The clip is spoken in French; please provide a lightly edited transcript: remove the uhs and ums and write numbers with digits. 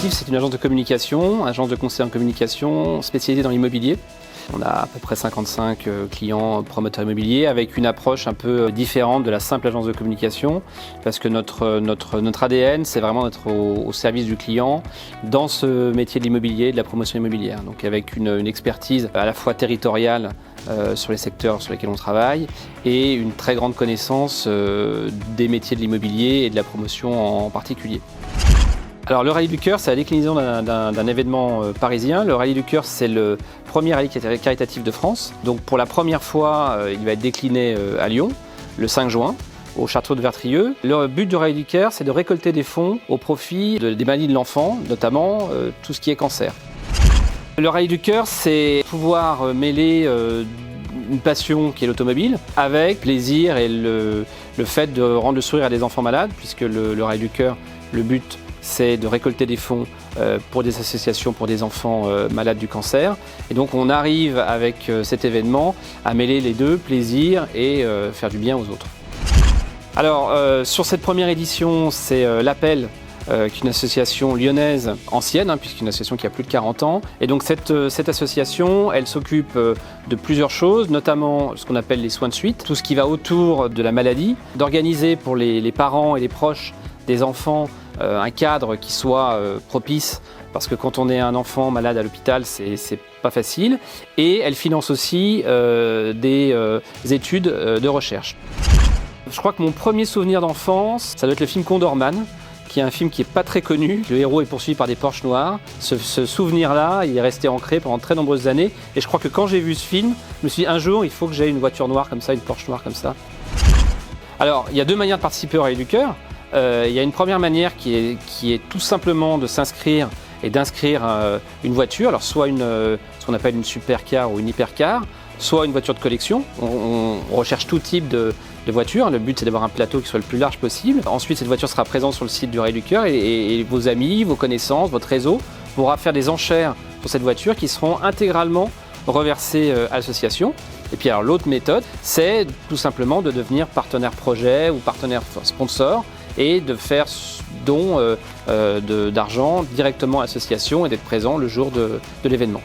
Active, c'est une agence de communication, agence de conseil en communication spécialisée dans l'immobilier. On a à peu près 55 clients promoteurs immobiliers avec une approche un peu différente de la simple agence de communication parce que notre ADN, c'est vraiment d'être au service du client dans ce métier de l'immobilier, de la promotion immobilière. Donc avec une expertise à la fois territoriale sur les secteurs sur lesquels on travaille et une très grande connaissance des métiers de l'immobilier et de la promotion en particulier. Alors le Rallye du Cœur, c'est la déclinaison d'un événement parisien. Le Rallye du Cœur, c'est le premier rallye caritatif de France. Donc pour la première fois, il va être décliné à Lyon, le 5 juin, au château de Vertrieux. Le but du Rallye du Cœur, c'est de récolter des fonds au profit des maladies de l'enfant, notamment tout ce qui est cancer. Le Rallye du Cœur, c'est pouvoir mêler une passion qui est l'automobile avec plaisir et le fait de rendre le sourire à des enfants malades, puisque le Rallye du Cœur, le but, c'est de récolter des fonds pour des associations pour des enfants malades du cancer. Et donc on arrive avec cet événement à mêler les deux, plaisir et faire du bien aux autres. Alors sur cette première édition, c'est l'Appel, qui est une association lyonnaise ancienne, puisqu'une une association qui a plus de 40 ans. Et donc cette association, elle s'occupe de plusieurs choses, notamment ce qu'on appelle les soins de suite, tout ce qui va autour de la maladie, d'organiser pour les parents et les proches des enfants un cadre qui soit propice, parce que quand on est un enfant malade à l'hôpital, c'est pas facile. Et elle finance aussi des études de recherche. Je crois que mon premier souvenir d'enfance, ça doit être le film Condorman, qui est un film qui n'est pas très connu. Le héros est poursuivi par des Porsche noirs. Ce souvenir-là, il est resté ancré pendant très nombreuses années. Et je crois que quand j'ai vu ce film, je me suis dit un jour, il faut que j'aie une voiture noire comme ça, une Porsche noire comme ça. Alors, il y a deux manières de participer au Rallye du Cœur. Il y a une première manière qui est tout simplement de s'inscrire et d'inscrire une voiture, alors soit ce qu'on appelle une supercar ou une hypercar, soit une voiture de collection. On recherche tout type de voiture. Le but, c'est d'avoir un plateau qui soit le plus large possible. Ensuite, cette voiture sera présente sur le site du Rallye du Cœur et vos amis, vos connaissances, votre réseau pourra faire des enchères pour cette voiture qui seront intégralement reversées à l'association. Et puis alors l'autre méthode, c'est tout simplement de devenir partenaire projet ou partenaire sponsor et de faire don d'argent directement à l'association et d'être présent le jour de l'événement.